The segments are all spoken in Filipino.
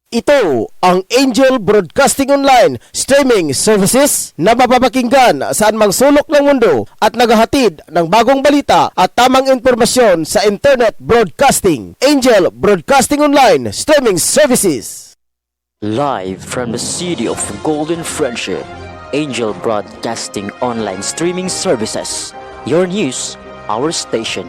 Ito ang Angel Broadcasting Online streaming services na mapapakinggan saan mang sulok ng mundo at naghahatid ng bagong balita at tamang impormasyon sa internet broadcasting. Angel Broadcasting Online streaming services. Live from the city of Golden Friendship, Angel Broadcasting Online streaming services. Your news, our station.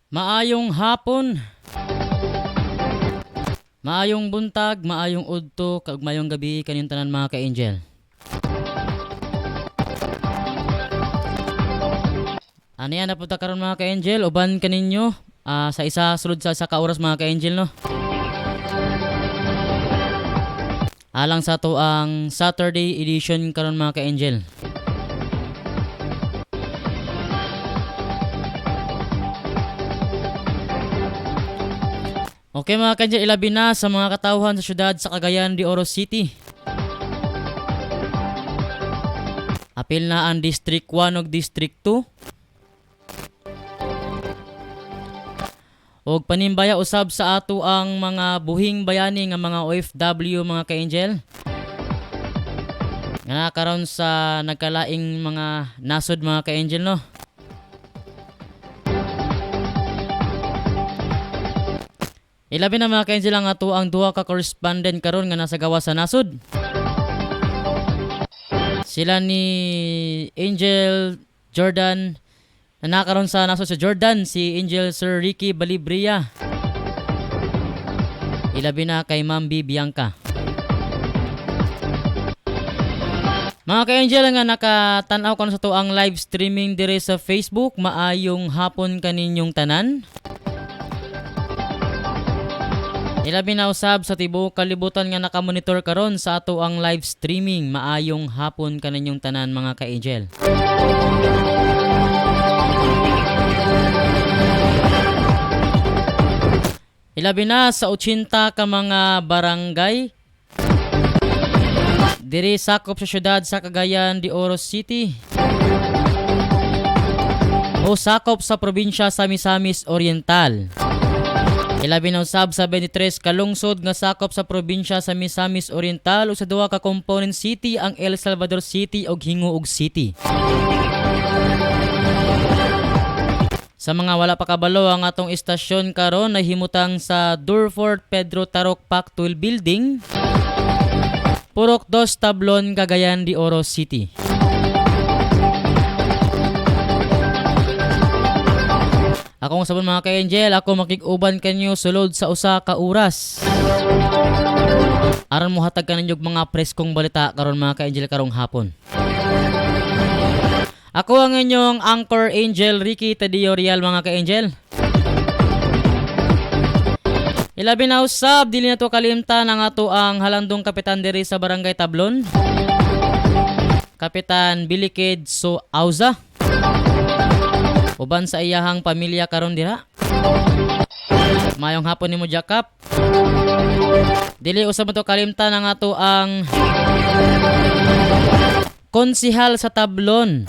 Maayong hapon, maayong buntag, maayong udto, kag maayong gabi kaninyong tanan mga ka-angel. Ano yan na punta karon mga ka-angel, uban kaninyo sa isa sulod sa ka-oras mga ka-angel no. Alang sa to ang Saturday edition karon mga ka-angel. Okay mga ka-angel, ilabi na sa mga katauhan sa syudad sa Cagayan de Oro City. Apil na ang District 1 ug District 2. Og panimbaya usab sa ato ang mga buhing bayani nga mga OFW mga ka-angel. Nga karon sa nagkalaing mga nasod mga ka-angel no. Ilabi na mga ka-angel ang ato ang duha ka correspondent karon nga nasa gawa sa nasod. Sila ni Angel Jordan na nakaroon sa nasod sa Jordan, si Angel Sir Ricky Balibria. Ilabi na kay Ma'am B. Bianca. Mga ka-angel nga nakatanaw ko sa to ang live streaming dire sa Facebook, maayong hapon kaninyong tanan. Ilabi na usab sa tibuok kalibutan nga nakamonitor karon sa ato ang live streaming. Maayong hapon kaninyong tanan mga ka-angel. Ilabi na sa 80 ka mga barangay diri sakop sa syudad sa Cagayan de Oro City o sakop sa probinsya sa Misamis Oriental. Ilabi na usab sa 23 kalungsod nga sakop sa probinsya sa Misamis Oriental o sa duha ka component city ang El Salvador City ug Hinguog City. Sa mga wala pa kabalo, ang atong istasyon karon ay himutang sa Durfort Pedro Tarok Pactual Building, Purok 2 Tablon, Cagayan de Oro City. Akong sabon mga ka-angel, ako makig-uban kanyo sulod sa usa ka oras. Aron mo hatag kaninyo mga preskong balita karon mga ka-angel karong hapon. Ako ang inyong Anchor Angel Ricky Tadio Real mga ka-angel. Ilabi na usab, dili na to kalimtan ang ato ang halandong kapitan diri sa Barangay Tablon, Kapitan Bilikid So Auza. Uban sa iyahang pamilya karon dira. Mayong hapon nimo Jakap. Dili usab mo to kalimtan ang ato ang konsihal sa Tablon.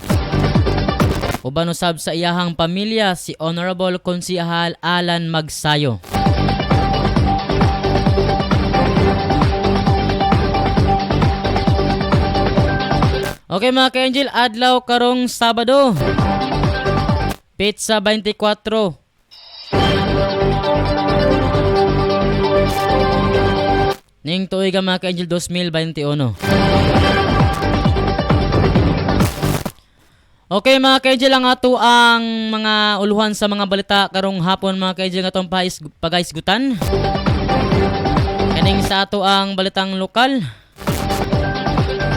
Uban usab sa iyahang pamilya si Honorable Konsihal Alan Magsayo. Okay mga ka-angel, adlaw karong Sabado. Pizza 24. Ning tuig mga ka-Angel 2021. Okay mga ka-Angel, ang ato ang mga uluhan sa mga balita karong hapon mga ka-Angel nga atong pagaisgutan. Kaning sa ato ang balitang lokal.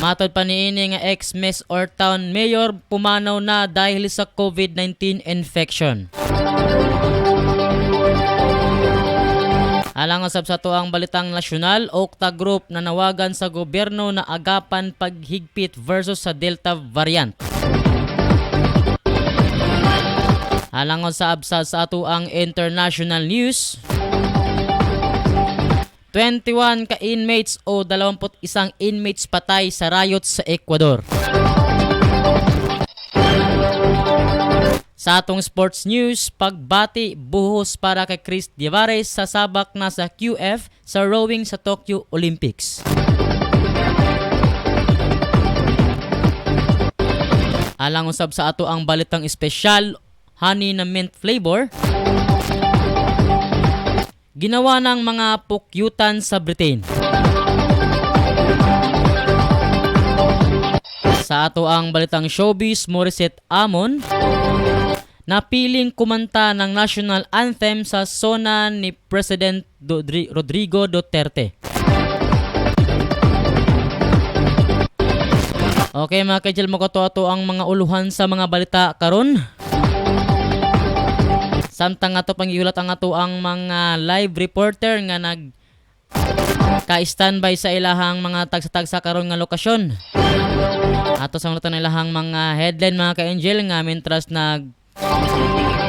Matod pa niini nga ex-Mes or Town Mayor pumanaw na dahil sa COVID-19 infection. Alang usab sa ato ang balitang nasyonal, Okta Group nanawagan sa gobyerno na agapan paghigpit versus sa Delta variant. Alang usab sa ato ang international news, 21 ka inmates o 21 inmates patay sa riot sa Ecuador. Sa atong sports news, pagbati buhos para kay Chris Diavares sa sabak na sa QF sa rowing sa Tokyo Olympics. Alang usab sa ato ang balitang espesyal, honey na mint flavor, ginawa ng mga pukyutan sa Britain. Sa ato ang balitang showbiz, Morissette Amon napiling kumanta ng national anthem sa sona ni President Rodrigo Duterte. Okay mga ka-Angel, makoto-ato ang mga uluhan sa mga balita karon. Samtang ato pang iulat ang ato ang mga live reporter nga ka-standby sa ilahang mga tagsa-tagsa karon nga lokasyon. Ato sa mga ilahang mga headline mga ka-Angel nga mentras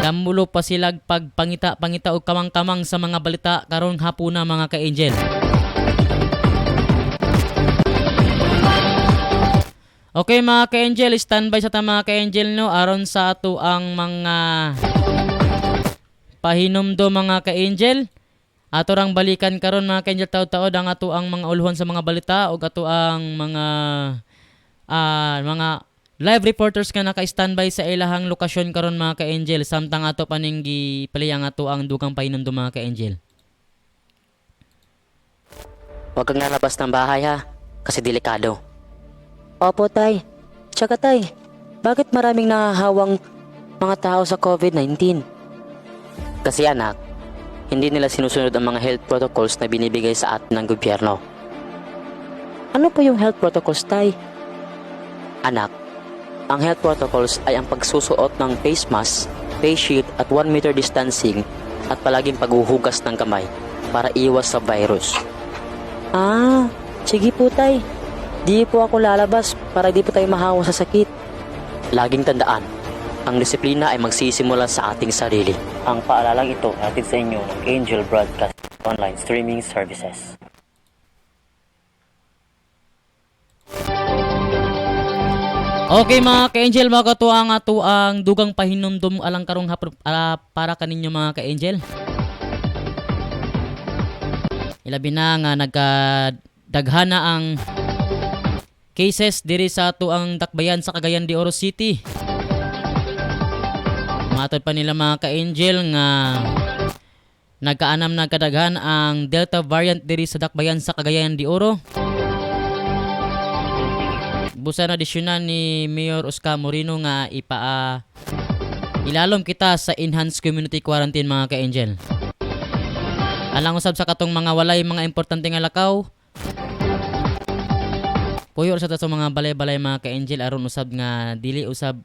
damulo pa sila pagpangita og kamang-kamang sa mga balita karong hapuna mga ka-Angel. Okay mga ka-Angel, standby sa ta mga ka-Angel no aron sa ato ang mga pahinumdo mga ka-Angel. Ato rang balikan karon mga ka-Angel taud-taud ang ato ang mga uluhan sa mga balita ug ato ang mga live reporters nga naka-standby sa ilahang lokasyon karon mga ka-Angel samtang ato paninggi palihang ato ang dugang pahinumdo mga ka-Angel. Huwag kang lalabas ng bahay ha, kasi delikado. Opo, Tay. Tsaka, Tay, bakit maraming nahahawang mga tao sa COVID-19? Kasi anak, hindi nila sinusunod ang mga health protocols na binibigay sa atin ng gobyerno. Ano po yung health protocols, Tay? Anak, ang health protocols ay ang pagsusuot ng face mask, face shield at 1 meter distancing at palaging paghuhugas ng kamay para iwas sa virus. Ah, sige po, Tay. Di po ako lalabas para di po tayo mahawa sa sakit. Laging tandaan, ang disiplina ay magsisimula sa ating sarili. Ang paalalang ito ay hatid sa inyo ng Angel Broadcast Online Streaming Services. Okay mga ka-Angel, mga katuang ato ang dugang pahinumdum alang karong hapon para kaninyo mga ka-Angel. Ilabi na nga nagkadaghana ang cases diri sa ato ang dakbayan sa Cagayan de Oro City. Matod pa nila mga ka-Angel nga nagkaanam na kadaghan ang Delta variant diri sa dakbayan sa Cagayan de Oro. Busa na desisyonan ni Mayor Oscar Moreno nga ilalom kita sa enhanced community quarantine mga ka-Angel. Alang usab sa katong mga walay mga importante nga lakaw, puyo sa mga balay-balay mga ka-Angel aron usab nga dili usab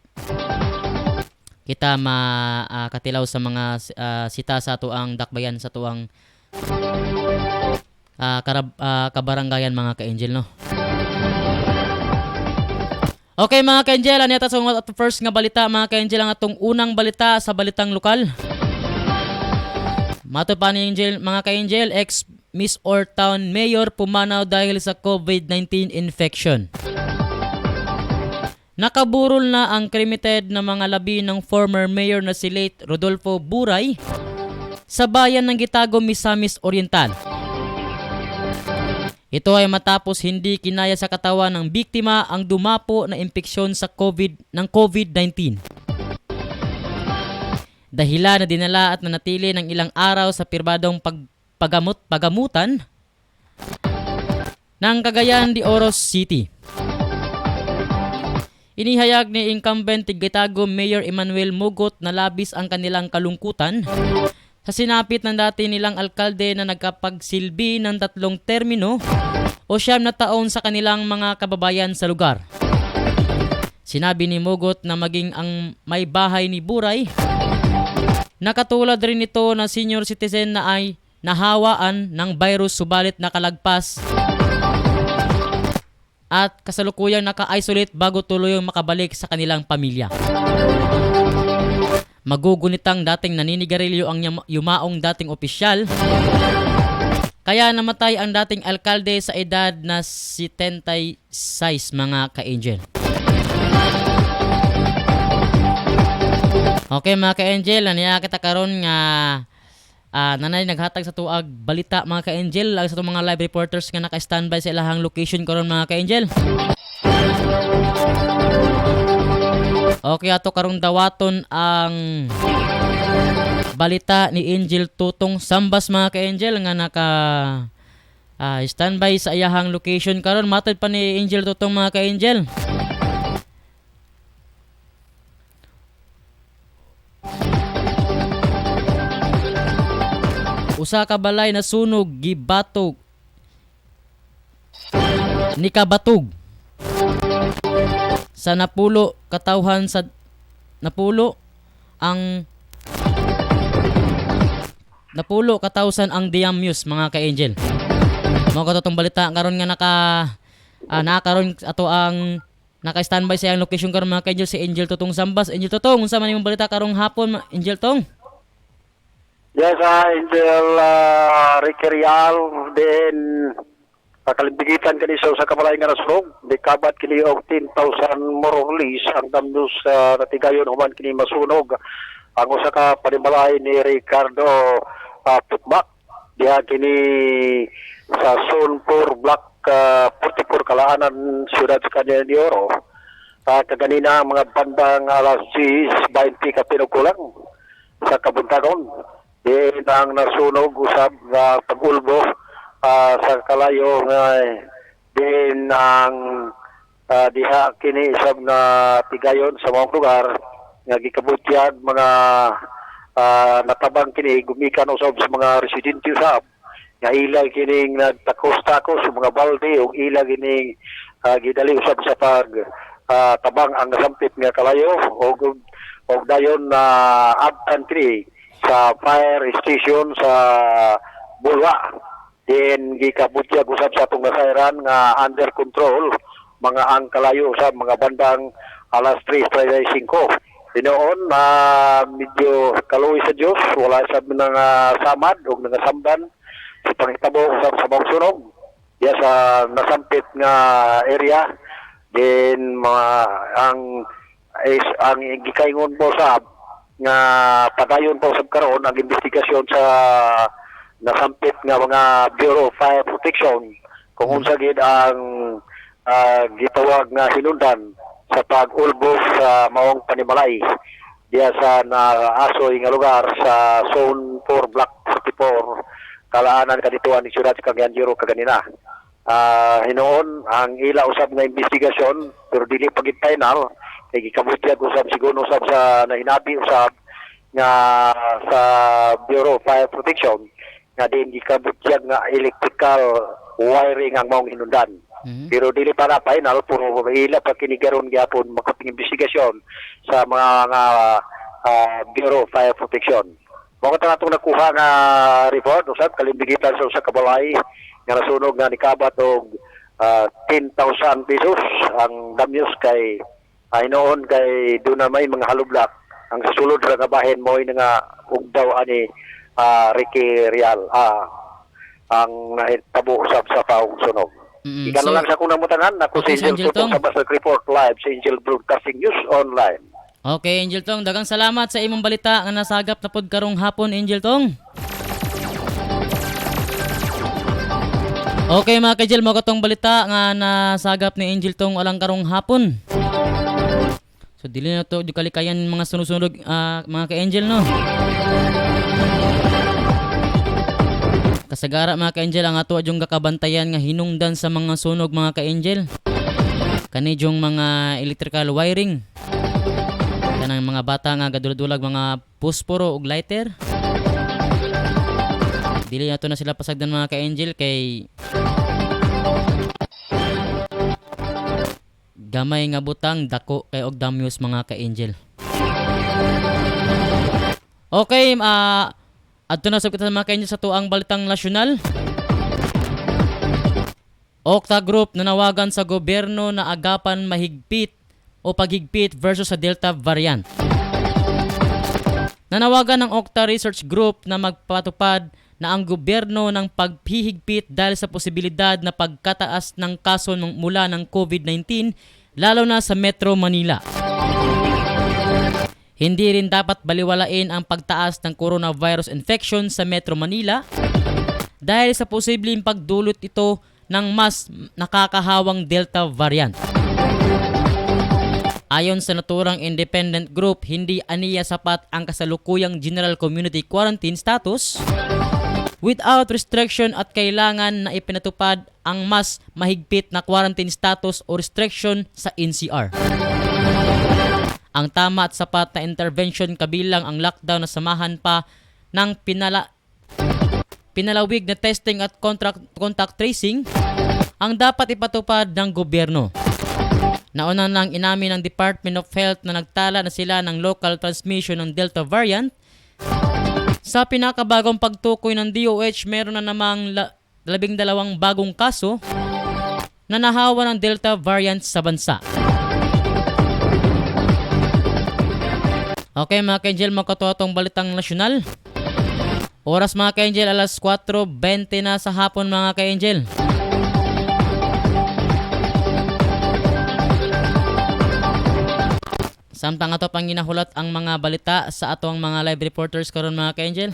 kita makatilaw sa mga sita sa ato ang dakbayan sa tuang kabaranggayan mga ka-Angel no. Okay mga ka-Angel, ano yata sa first nga balita mga ka-Angel ang atong unang balita sa balitang lokal. Matod pa ni Angel, mga ka-Angel, ex-Miss or Town Mayor pumanaw dahil sa COVID-19 infection. Nakaburol na ang cremated na mga labi ng former mayor na si late Rodolfo Buray sa bayan ng Gitago, Misamis Oriental. Ito ay matapos hindi kinaya sa katawan ng biktima ang dumapo na impeksyon sa COVID-19. dahilan na dinala at nanatili ng ilang araw sa pirbadong pagamutan ng Cagayan de Oro City. Inihayag ni incumbent Tigatago Mayor Emmanuel Mugot na labis ang kanilang kalungkutan sa sinapit ng dati nilang alkalde na nagkapagsilbi ng 3 termino o 9 na taon sa kanilang mga kababayan sa lugar. Sinabi ni Mugot na maging ang may bahay ni Buray, nakatulad rin ito na senior citizen na ay nahawaan ng virus subalit nakalagpas at kasalukuyang naka-isolate bago tuluyang makabalik sa kanilang pamilya. Magugunitang dating naninigarilyo ang yumaong dating opisyal, kaya namatay ang dating alkalde sa edad na 76 mga ka-angel. Okay mga ka-angel, aniya kita karon nga nanay naghatag sa tuag balita mga ka-angel sa itong mga live reporters nga naka-standby sa ilahang location karon mga ka-angel. Okay, ato karong dawaton ang balita ni Angel Tutong Sambas mga ka-angel nga naka standby sa iyahang location karon. Matod pa ni Angel Tutong mga ka-angel. Usa ka balay na sunog gibatog ni kabatog sa napulo katawhan sa napulo katawsan ang Diamuse mga ka-angel. Mao ko totong balita karon nga nakaron ato ang naka-standby sa iyang location karon mga ka-angel si Angel Tutong Sambas. Angel Tutong, unsa man imong balita karong hapon Angel Tong? Yes, Angel Ricky Rial, then kalimbigitan kini sa kabalay nga nasunog, di kabat kini og 10,000 more or less ang damnos natigayon human kini masunog. Ang usa ka panimalay ni Ricardo Putmak, diha kini sa Zone 4 Block 44 Kalaanan, Ciudad Cagayan de Oro. Kaganina mga bandang alas 6:20 ka pinukulang sa kabuntagon. Din ang nasunog usab na pag-ulbo sa kalayo nga din ang diha kini isab na tigayon sa mga lugar nga gikabutyag mga natabang kini gumikan usab sa mga residente usab nga ilag kining nagtakos-takos sa mga balde o ilag kining gidali usab sa pag tabang ang nasampit nga kalayo o dayon na abtan kini sa fire station sa Bulwa. Then gikabutyag usab sa atong nasayran nga under control mga ang kalayo sa mga bandang alas 3:35. Dinoon medyo kaluoy sa Dios, wala sa mga samad o mga samdan sa pangitabo usab sa bangsunog. Diya sa nasampit nga area. Then ang gikaingon po sa nga padayon po sa karon ang investigasyon sa nasampit nga mga Bureau of Fire Protection kung unsa gid ang gitawag nga hinundan sa pag-ulbos sa maong panimalay diya sa naasoy nga lugar sa Zone 4 Block 44 Kalaanan kadituan ni Ciudad Cagayan de Oro kaganina. Hinoon ang ila usab nga investigasyon pero dili pa gid final kay gikabutyag usab siguro usab sa nahinabi usab nga sa Bureau of Fire Protection nga din gikabutyag nga electrical wiring ang maong hinundan. Pero dili pa na final puro ila pa kinigaron gyapon makaping investigasyon sa mga Bureau of Fire Protection. Mao ta natong nakuha nga report usab kalimbigitan sa usa ka balay nga nasunog nga nikabat og 10,000 pesos ang damyos kay ay noon kay doon na may mga halublak ang sulod ra nga bahin mo nga ugdaw ani Ricky Rial ang nahitabo usab sa paong sunog. Ika na lang sa kung namutanan ako si Angel Tutong sa Basag Report Live sa Angel Broadcasting News Online. Okay Angel Tong, dagang salamat sa imong balita nga nasagap na pod karong hapon Angel Tong. Okay mga ka-Angel, mo katong balita nga nasagap ni Angel Tong alang karong hapon. So dili na to di kalikayan mga sunod-sunod mga ka-angel no. Kasagara mga ka-angel ang ato adyong gakabantayan nga hinungdan sa mga sunog mga ka-angel. Kani jong mga electrical wiring. Kanang mga bata nga gadulag mga posporo ug lighter. Dili na to na sila pasagdan mga ka-angel kay gamay nga butang dako kay og damyos mga ka-angel. Okay, adto na sa mga ka-angel sa tuang balitang nasyonal. Okta Group nanawagan sa gobyerno na agapan mahigpit o paghigpit versus sa Delta variant. Nanawagan ng Okta Research Group na magpatupad na ang gobyerno ng paghihigpit dahil sa posibilidad na pagkataas ng kaso mula ng COVID-19 lalo na sa Metro Manila. Hindi rin dapat baliwalain ang pagtaas ng coronavirus infection sa Metro Manila dahil sa posibleng pagdulot ito ng mas nakakahawang Delta variant. Ayon sa naturang independent group, hindi aniya sapat ang kasalukuyang general community quarantine status without restriction at kailangan na ipinatupad ang mas mahigpit na quarantine status o restriction sa NCR. Ang tama at sapat na intervention kabilang ang lockdown na samahan pa ng pinalawig na testing at contact tracing ang dapat ipatupad ng gobyerno. Nauna nang inamin ng Department of Health na nagtala na sila ng local transmission ng Delta variant. Sa pinakabagong pagtukoy ng DOH, meron na namang 12 bagong kaso na nahawa ng Delta variant sa bansa. Okay mga ka-angel, magkatuwatong balitang nasyonal. Oras mga ka-angel, alas 4:20 na sa hapon mga ka-angel. Samtang ato pang ginahulat ang mga balita sa atong mga live reporters karon mga ka-angel.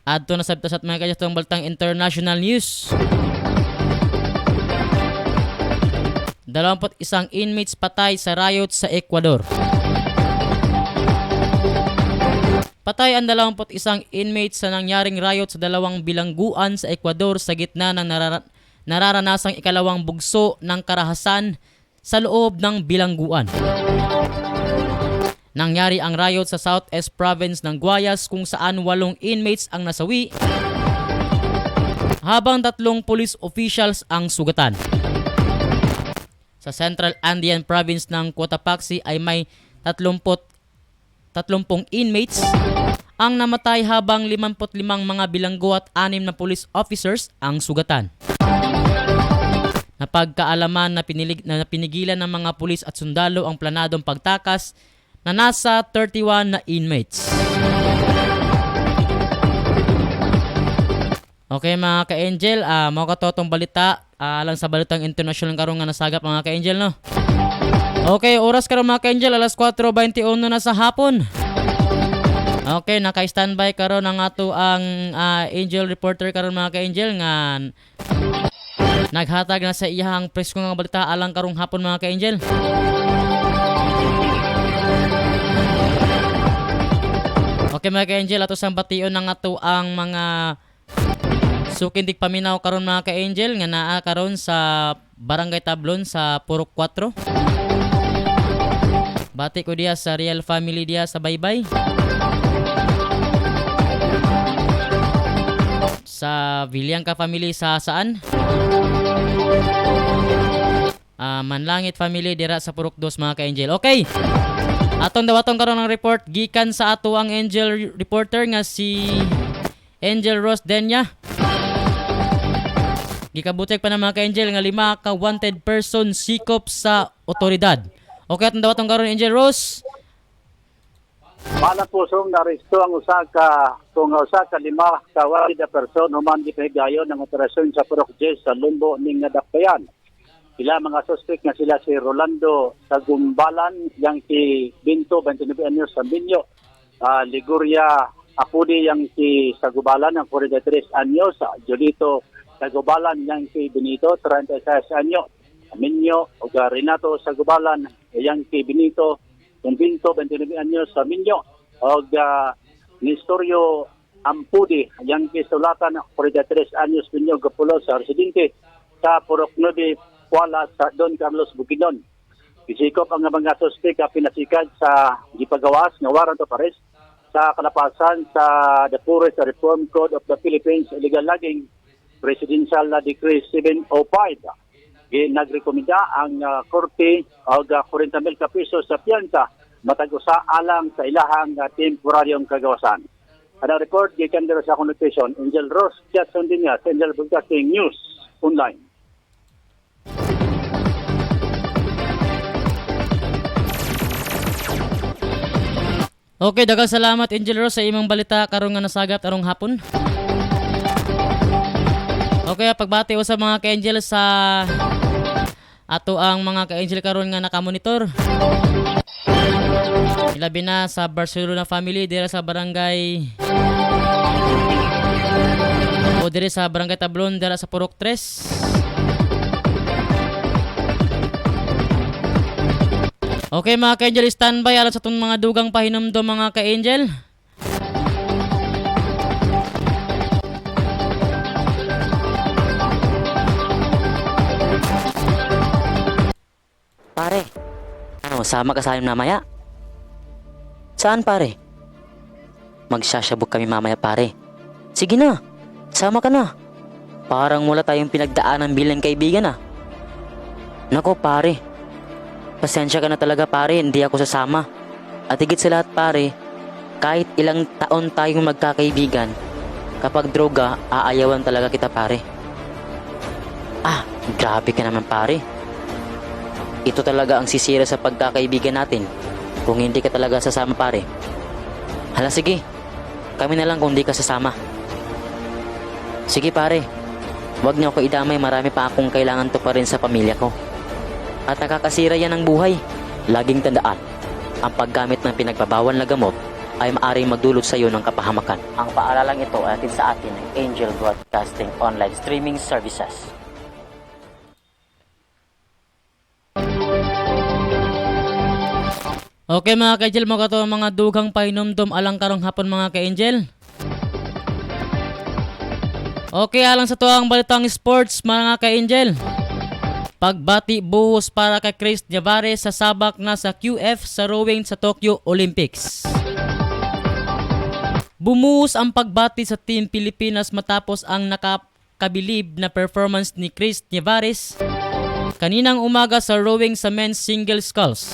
Adto na sabta sa mga ka-angel itong balitang international news. 21 inmates patay sa riot sa Ecuador. Patay ang 21 inmates sa nangyaring riot sa dalawang bilangguan sa Ecuador sa gitna ng nararanasang ikalawang bugso ng karahasan sa loob ng bilangguan. Nangyari ang riot sa Southeast Province ng Guayas kung saan 8 inmates ang nasawi habang 3 police officials ang sugatan. Sa Central Andean Province ng Cotapaxi ay may 30 inmates ang namatay habang 55 mga bilanggo at 6 na police officers ang sugatan. Napagkaalaman na pinigilan ng mga pulis at sundalo ang planadong pagtakas na nasa 31 na inmates. Okay mga ka-angel, mga katotong balita alang sa balitang international karong nga nasagap mga ka-angel no. Okay, oras karon mga ka-angel, alas 4:21 na sa hapon. Okay, naka-standby karon ang ato ang angel reporter karon mga ka-angel nga naghatag na sa iyang presko nga balita alang karong hapon mga ka-angel. Okay mga ka-angel, ato sang bation ng ato ang mga sukindig paminaw karon mga ka-angel nga naa karon sa Barangay Tablon sa Purok 4. Bati ko diya sa Real Family diya sa Baybay. Sa Villangka Family sa saan? Manlangit Family dira sa Purok 2 mga ka-angel. Okay. Atong dawatong karon ng report gikan sa ato ang angel reporter nga si Angel Rose Denya. Gikabutek pa ng mga ka-angel nga 5 ka wanted person sikop sa otoridad. Okay, atong dawatong karon Angel Rose. Mana po song naresto ang usa ka 5 ka wanted person human gipahigayon ng operasyon sa Purok 10 sa Lumbo ning Dakbayan. Sila mga suspect nga sila si Rolando Sagumbalan, yang si Binto 29 anyos sa Binyo, Liguria Apudi yang si Sagubalan ng 43 anyos, Julito Sagubalan yang si Benito 36 anyos, Minyo, ug Renato Sagubalan, Yankee Benito, Convinto, 29 anyos sa Minyo, ug Nestorio Ampudi, Yankee Sulatan, 43 anyos Minyo, Gapulo sa residente sa Purok 9, Kuala sa Don Carlos Bukidnon. Isikop ang mga suspek pinasikat sa gipagawas nga warrant of arrest sa kalapasan sa the Forest Reform Code of the Philippines Illegal Logging Presidential Decree 705. Nagrekomenda ang korte og 40,000 pesos sa piyansa matag usa alang sa ilahang temporaryong kagawasan. Ang report gikan dira sa connotation Angel Ross Jackson Dinyas, Angel Broadcasting News Online. Okay, daghang salamat Angel Rose sa imong balita karon nga nasagap arong hapon. Okay, pagbati ko sa mga ka-angel sa ato ang mga ka-angel karon nga nakamonitor. Ilabi na sa Barcelona family dira sa barangay o dira sa barangay Tablon dira sa Purok 3. Okay mga ka-angel, standby alam sa itong mga dugang pahinumdom mga ka-angel. Pare, ano, sama ka sa amin mamaya? Saan pare? Magsasabog kami mamaya pare. Sige na, sama ka na. Parang wala tayong pinagdaanan bilang kaibigan ah. Nako pare, pasensya ka na talaga pare, hindi ako sasama. At higit sa lahat pare, kahit ilang taon tayong magkakaibigan, kapag droga, aayawan talaga kita pare. Ah, grabe ka naman pare. Ito talaga ang sisira sa pagkakaibigan natin kung hindi ka talaga sasama pare. Hala sige, kami na lang kung hindi ka sasama. Sige pare, wag niyo ako idamay, marami pa akong kailangan to pa rin sa pamilya ko. At nakakasira yan ng buhay. Laging tandaan, ang paggamit ng pinagbabawal na gamot ay maaaring magdulot sa iyo ng kapahamakan. Ang paaralang ito ay atin sa atin ng Angel Broadcasting Online Streaming Services. Okay mga ka-angel, mga to mga dugang pahinumdom alang karong hapon mga ka-angel. Okay, alang sa to ang balitang sports mga ka-angel. Pagbati buhos para kay Chris Niavares sa sabak na sa QF sa rowing sa Tokyo Olympics. Bumuhos ang pagbati sa Team Pilipinas matapos ang nakakabilib na performance ni Chris Niavares kaninang umaga sa rowing sa men's single sculls.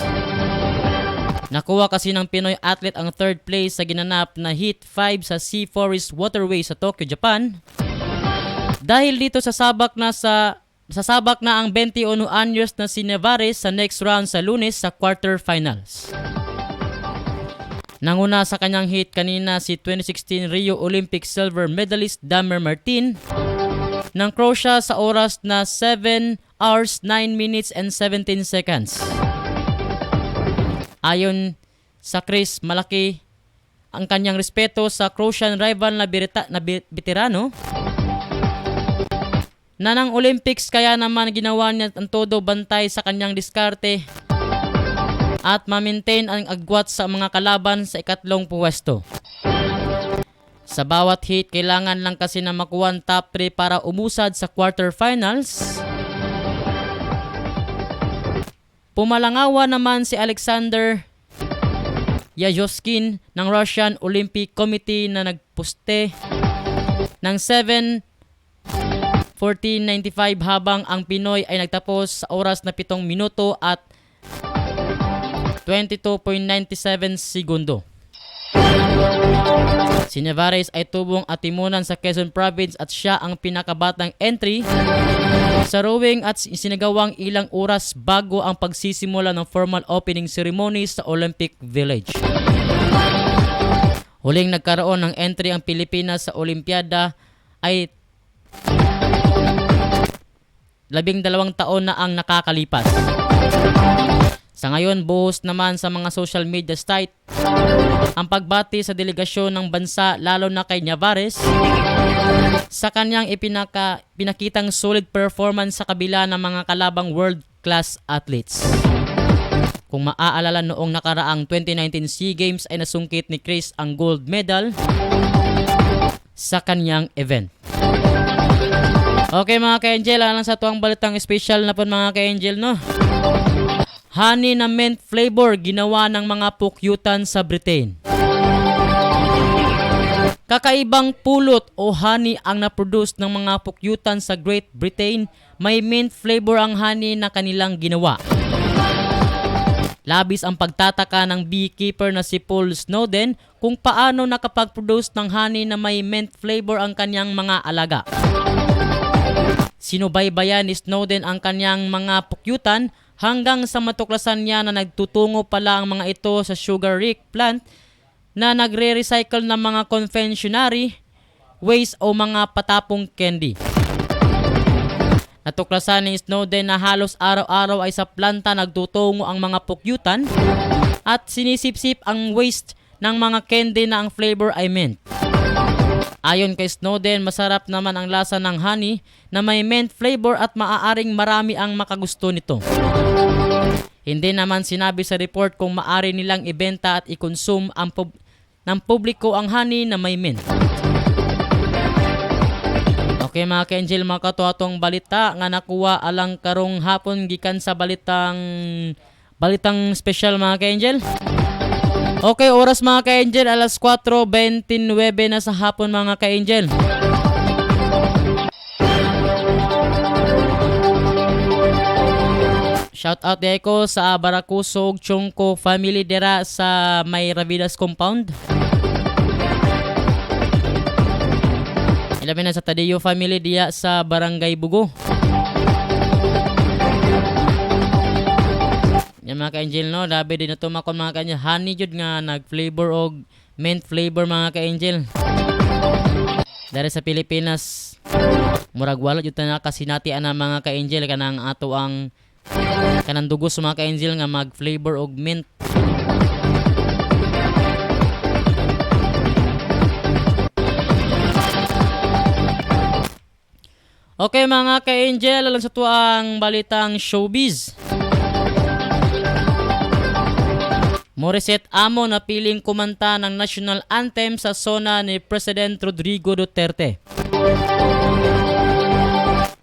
Nakuha kasi ng Pinoy athlete ang third place sa ginanap na Heat 5 sa Sea Forest Waterway sa Tokyo, Japan. Dahil dito sa sabak na ang 21 anyos na si Niavares sa next round sa Lunes sa quarterfinals. Nanguna sa kanyang heat kanina si 2016 Rio Olympic silver medalist Damer Martin ng Croatia sa oras na 7 hours 9 minutes and 17 seconds. Ayon sa Chris, malaki ang kanyang respeto sa Croatian rival na veterano na ng Olympics, kaya naman ginawa niya ang todo bantay sa kanyang diskarte at ma-maintain ang agwat sa mga kalaban sa ikatlong puwesto. Sa bawat heat, kailangan lang kasi na makuha ang top 3 para umusad sa quarterfinals. Pumalangawa naman si Alexander Yajoskin ng Russian Olympic Committee na nagposte ng 7:14.95 habang ang Pinoy ay nagtapos sa oras na 7 minuto at 22.97 segundo. Si Niavares ay tubong atimunan sa Quezon Province at siya ang pinakabatang entry sa rowing at sinagawang ilang oras bago ang pagsisimula ng formal opening ceremony sa Olympic Village. Huling nagkaroon ng entry ang Pilipinas sa Olimpiada ay 12 taon na ang nakakalipas. Sa ngayon, buhos naman sa mga social media site ang pagbati sa delegasyon ng bansa lalo na kay Niavares sa kanyang pinakitang solid performance sa kabila ng mga kalabang world-class athletes. Kung maaalala, noong nakaraang 2019 SEA Games ay nasungkit ni Chris ang gold medal sa kanyang event. Okay mga ka-angel, alang sa tuwang balitang special na po mga ka-angel, no? Honey na mint flavor ginawa ng mga pukyutan sa Britain. Kakaibang pulot o honey ang naproduce ng mga pukyutan sa Great Britain. May mint flavor ang honey na kanilang ginawa. Labis ang pagtataka ng beekeeper na si Paul Snowden kung paano nakapag-produce ng honey na may mint flavor ang kanyang mga alaga. Sinubaybayan ni Snowden ang kanyang mga pukyutan hanggang sa matuklasan niya na nagtutungo pala ang mga ito sa sugar rick plant na nagre-recycle ng mga conventionary waste o mga patapong candy. Natuklasan ni Snowden na halos araw-araw ay sa planta nagtutungo ang mga pukyutan at sinisipsip ang waste ng mga candy na ang flavor ay mint. Ayon kay Snowden, masarap naman ang lasa ng honey na may mint flavor at maaaring marami ang makagusto nito. Hindi naman sinabi sa report kung maaari nilang ibenta at i-consume ng publiko ang honey na may mint. Okay mga ka-angel, mga katuatong balita nga nakuha alang karong hapon gikan sa balitang special mga ka-angel. Okay, oras mga ka-angel, alas 4:29 na sa hapon mga ka-angel. Shout out di ko sa Barakusog Chongko family dira sa May Ravidas compound. Ilabi na sa Tadeo family diya sa Barangay Bugo. Yan mga ka-angel, no, labi din na tumakon mga ka-angel. Honey jud nga nag-flavor og mint flavor mga ka-angel. Dari sa Pilipinas, murag wala jud na kasinatian na mga ka-angel kanang ato ang kanang dugos mga ka-angel nga mag-flavor og mint. Okay mga ka-angel, alam sa tuang balitang showbiz. Morissette Amo na piling kumanta ng national anthem sa sona ni President Rodrigo Duterte.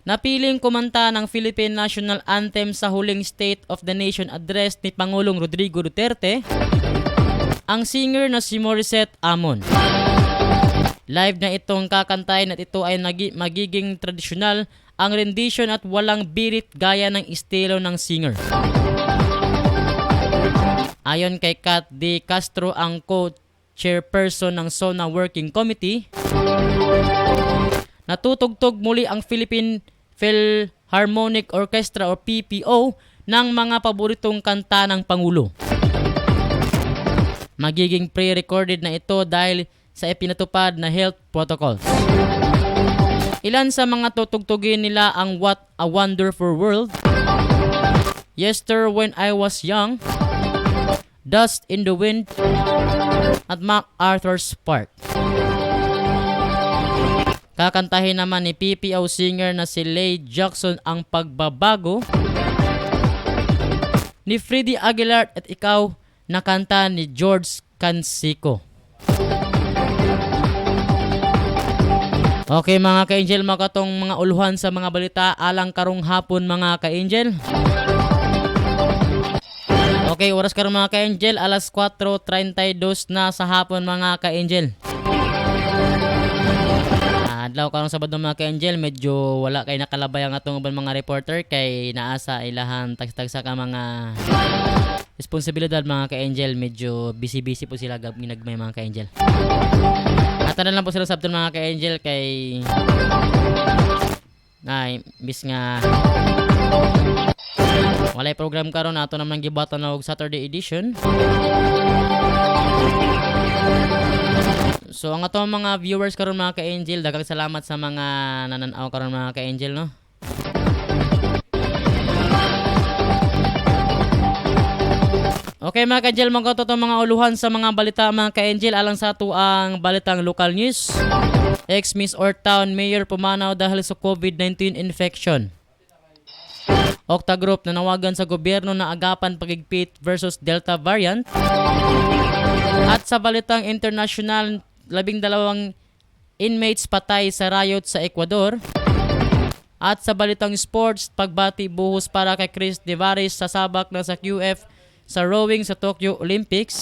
Napiling kumanta ng Philippine National Anthem sa huling State of the Nation address ni Pangulong Rodrigo Duterte ang singer na si Morissette Amon. Live na itong kakantahin at ito ay magiging tradisyonal ang rendition at walang birit gaya ng estilo ng singer. Ayon kay Kat D. Castro, ang co-chairperson ng SONA Working Committee, natutugtog muli ang Philippine Philharmonic Orchestra o PPO ng mga paboritong kanta ng Pangulo. Magiging pre-recorded na ito dahil sa ipinatupad na health protocols. Ilan sa mga tutugtugin nila ang What a Wonderful World, Yester When I Was Young, Dust in the Wind, at MacArthur's Park. Kakantahin naman ni PPO singer na si Leigh Jackson ang Pagbabago, ni Freddie Aguilar at Ikaw na kanta ni George Canseco. Okay mga ka-angel, makatong mga uluhan sa mga balita alang karong hapon mga ka-angel. Okay, oras karong mga ka-angel, alas 4:32 na sa hapon mga ka-angel. Adlaw karong Sabado mga ka-angel, medyo wala kay nakalabay ang atong ubang mga reporter kay naasa ilahan tagsa ka mga responsibilidad mga ka-angel. Medyo busy po sila ginagmay mga ka-angel. Atanan lang po sila sabton mga ka-angel kay bis nga walay program karon ato naman gibatan og Saturday edition. So ang atong mga viewers karon mga ka-angel, daghang salamat sa mga nananaw karon mga ka-angel, no. Okay mga ka-angel, mga to mga uluhan sa mga balita mga ka-angel alang sa ato ang balitang local news. Ex-Miss Ortown Mayor pumanaw dahil sa COVID-19 infection. Octa Group nanawagan sa gobyerno na agapan pagigpit versus Delta variant. At sa balitang international, 12 inmates patay sa riot sa Ecuador. At sa balitang sports, pagbati buhos para kay Chris Devaris sa sabak na sa QF sa rowing sa Tokyo Olympics.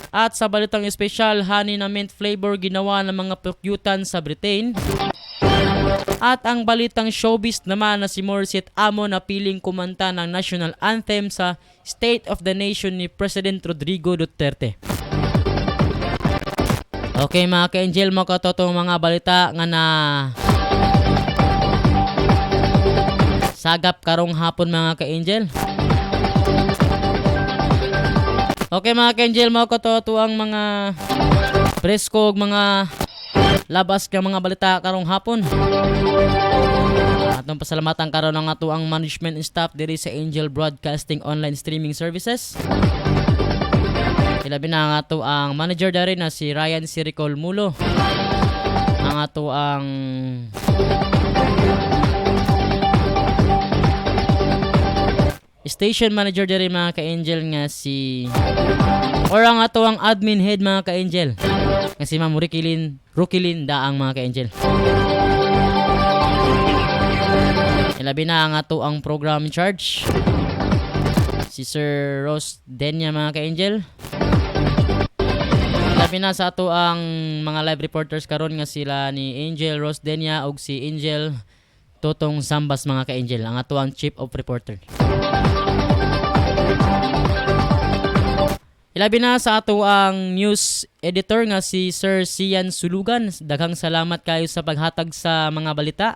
At sa balitang espesyal, honey na mint flavor ginawa ng mga prokyutan sa Britain. At ang balitang showbiz naman na si Morissette Amo na piling kumanta ng national anthem sa State of the Nation ni President Rodrigo Duterte. Okay mga ka-angel, mga katotong mga balita nga na sagap karong hapon mga ka-angel. Okay mga ka-angel, mga katoto ang mga presko mga labas ka mga balita karong hapon. Atong pasalamatan karon ang ato ang management staff diri sa Angel Broadcasting Online Streaming Services. Ilabi na ang ato ang manager dari na si Ryan Siricol Mulo. Ang ato ang station manager diri mga ka-angel nga si or ang ato ang admin head mga ka-angel nga si Ma'am Rukilin Daang mga ka-angel. Ilabi na ang ato ang program in charge si Sir Ross Denya mga ka-angel. Ilabi na sa ato ang mga live reporters karon nga sila ni Angel Ross Denya ug si Angel Totong Sambas mga ka-angel, ang ato ang chief of reporter. Ilabi na sa ato ang news editor nga si Sir Sian Sulugan. Daghang salamat kayo sa paghatag sa mga balita.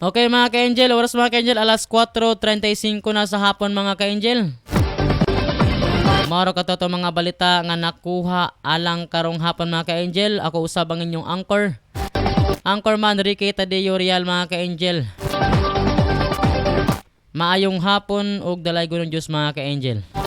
Okay mga ka-angel, oras mga ka-angel, alas 4:35 na sa hapon mga ka-angel. Maro katoto mga balita nga nakuha alang karong hapon mga ka-angel. Ako usab ang inyong Anchorman Ricky Tadeo Real mga ka-angel. Maayong hapon ug dalay gunong Dios mga ka-angel.